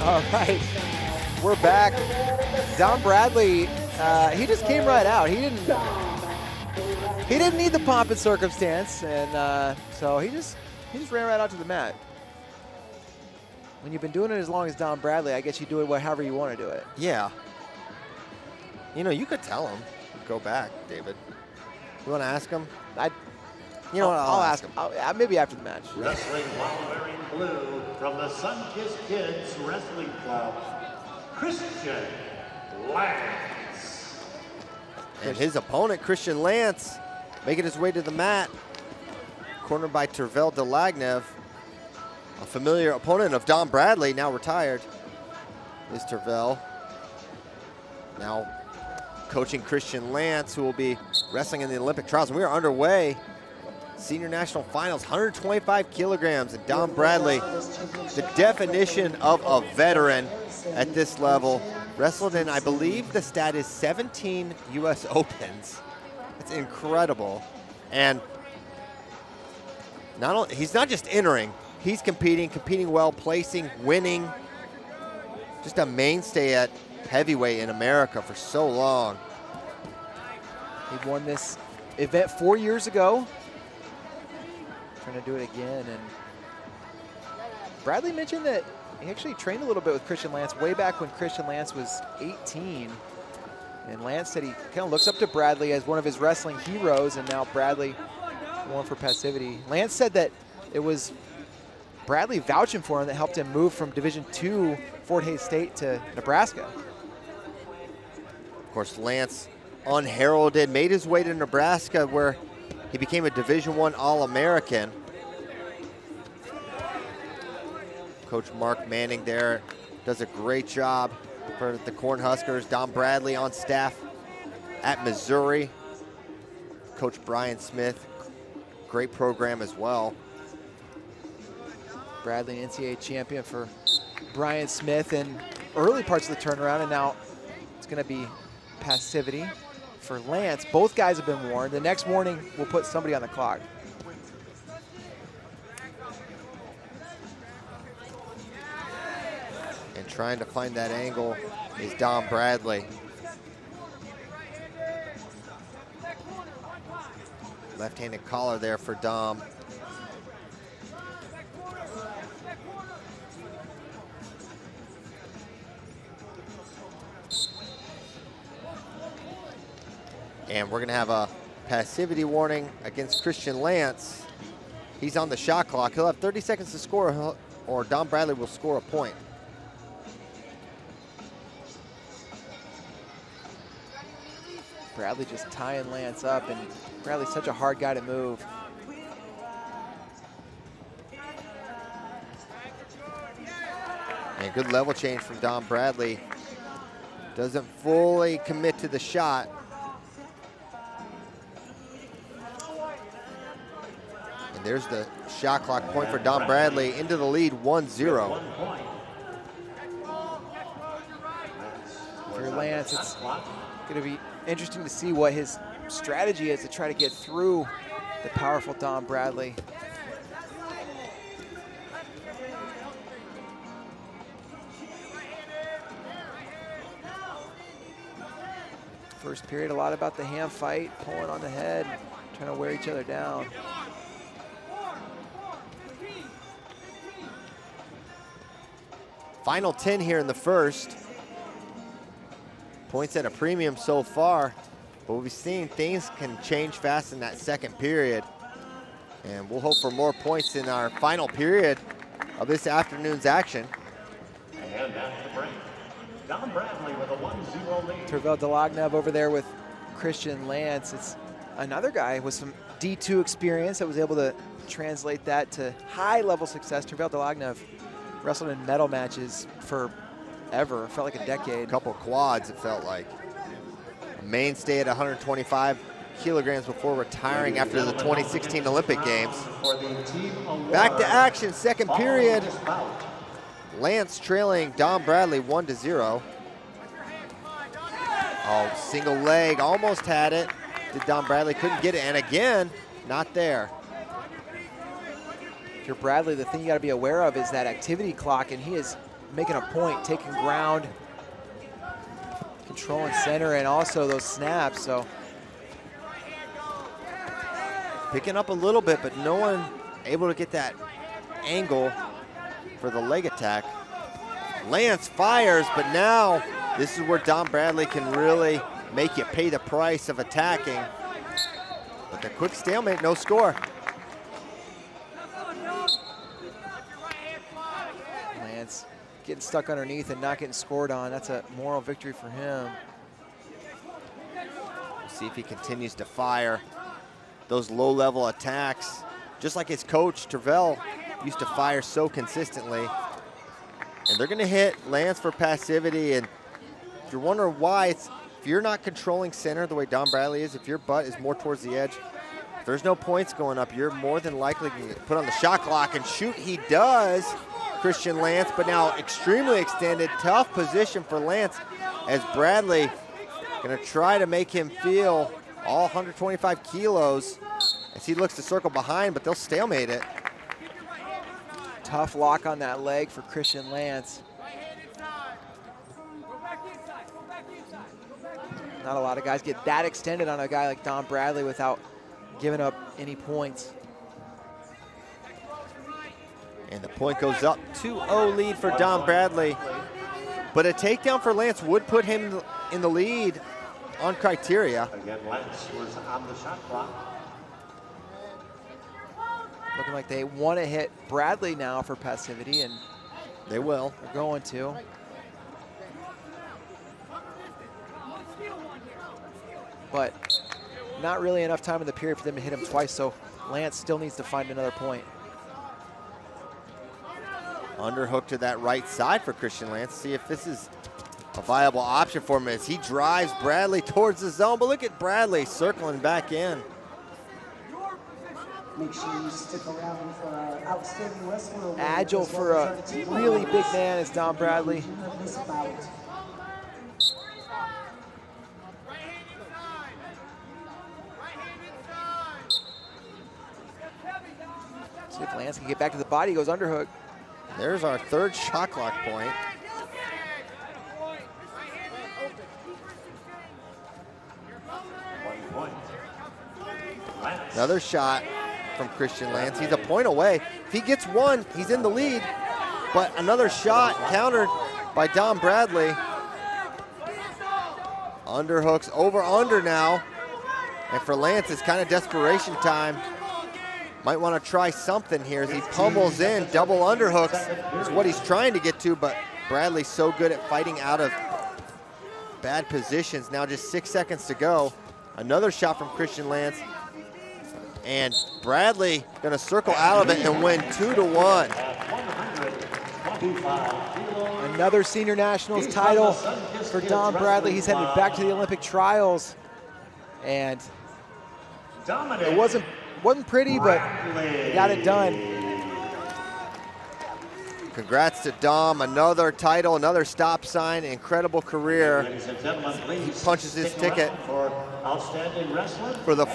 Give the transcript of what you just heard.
All right, we're back. Don Bradley, he just came right out. He didn't need the pomp and circumstance, and so he just ran right out to the mat. When you've been doing it as long as Don Bradley, I guess you do it however you want to do it. Yeah. You know, you could tell him, go back, David. You want to ask him? You know what? I'll ask him. Maybe after the match. Wrestling while wearing blue from the Sunkissed Kids Wrestling Club, Christian Lance. And his opponent, Christian Lance, making his way to the mat, cornered by Tervel Delagnev, a familiar opponent of Don Bradley, now retired, is Tervel. Now coaching Christian Lance, who will be wrestling in the Olympic trials. And we are underway. Senior National Finals, 125 kilograms, and Don Bradley, the definition of a veteran at this level. Wrestled in, I believe the stat is 17 US Opens. It's incredible. And not only, he's not just entering, he's competing well, placing, winning. Just a mainstay at heavyweight in America for so long. He won this event 4 years ago. Trying to do it again. And Bradley mentioned that he actually trained a little bit with Christian Lance way back when Christian Lance was 18. And Lance said he kind of looks up to Bradley as one of his wrestling heroes, and now Bradley going for passivity. Lance said that it was Bradley vouching for him that helped him move from Division II Fort Hays State to Nebraska. Of course, Lance, unheralded, made his way to Nebraska, where he became a Division I All-American. Coach Mark Manning there does a great job for the Cornhuskers. Don Bradley on staff at Missouri. Coach Brian Smith, great program as well. Bradley, an NCAA champion for Brian Smith in early parts of the turnaround, and now it's going to be passivity for Lance. Both guys have been warned. The next warning will put somebody on the clock. And trying to find that angle is Don Bradley. Left-handed collar there for Dom. And we're gonna have a passivity warning against Christian Lance. He's on the shot clock. He'll have 30 seconds to score, or Don Bradley will score a point. Bradley just tying Lance up, and Bradley's such a hard guy to move. And good level change from Don Bradley. Doesn't fully commit to the shot. And there's the shot clock point for Don Bradley, into the lead, 1-0. For Lance, it's going to be interesting to see what his strategy is to try to get through the powerful Don Bradley. First period, a lot about the hand fight, pulling on the head, trying to wear each other down. Final 10 here in the first. Points at a premium so far, but we've seen things can change fast in that second period. And we'll hope for more points in our final period of this afternoon's action. And after the break, Don Bradley with a 1-0 lead. Tervel Delagnev over there with Christian Lance. It's another guy with some D2 experience that was able to translate that to high-level success. Tervel Delagnev wrestled in medal matches forever, felt like a decade. A couple quads, it felt like. A mainstay at 125 kilograms before retiring after the 2016 Olympic Games. Back to action, second period. Lance trailing Don Bradley 1-0. Oh, single leg, almost had it. Did Don Bradley, couldn't get it, and again, not there. if you're Bradley, the thing you got to be aware of is that activity clock, and he is making a point, taking ground, controlling center, and also those snaps. So picking up a little bit, but no one able to get that angle for the leg attack. Lance fires, but now this is where Dom Bradley can really make you pay the price of attacking. But the quick stalemate, no score. Lance getting stuck underneath and not getting scored on. That's a moral victory for him. We'll see if he continues to fire those low-level attacks, just like his coach, Tervel, used to fire so consistently. And they're gonna hit Lance for passivity, and if you're wondering why, it's if you're not controlling center the way Dom Bradley is, if your butt is more towards the edge, if there's no points going up, you're more than likely going to get put on the shot clock, and shoot he does, Christian Lance, but now extremely extended, tough position for Lance as Bradley gonna try to make him feel all 125 kilos as he looks to circle behind, but they'll stalemate it. Tough lock on that leg for Christian Lance. Not a lot of guys get that extended on a guy like Dom Bradley without giving up any points. And the point goes up, 2-0 lead for Dom Bradley. But a takedown for Lance would put him in the lead on criteria. Again, Lance was on the shot clock. Looking like they want to hit Bradley now for passivity, and they will. They're going to. But not really enough time in the period for them to hit him twice, so Lance still needs to find another point. Underhook to that right side for Christian Lance. See if this is a viable option for him as he drives Bradley towards the zone. But look at Bradley circling back in. Make sure you stick around for our outstanding wrestler. Agile for a really big man is Dom Bradley. See if Lance can get back to the body. He goes underhook. There's our third shot clock point. Another shot from Christian Lance. He's a point away. If he gets one, he's in the lead. But another shot countered by Dom Bradley. Underhooks over under now. And for Lance, it's kind of desperation time. Might want to try something here as he pummels in. Double underhooks is what he's trying to get to, but Bradley's so good at fighting out of bad positions. Now just 6 seconds to go. Another shot from Christian Lance. And Bradley gonna circle out of it and win 2-1. Another senior nationals title for Dom Bradley. He's headed back to the Olympic trials. And it wasn't pretty, but he got it done. Congrats to Dom, another title, another stop sign, incredible career. Ladies and gentlemen, He punches his ticket for outstanding wrestling. for the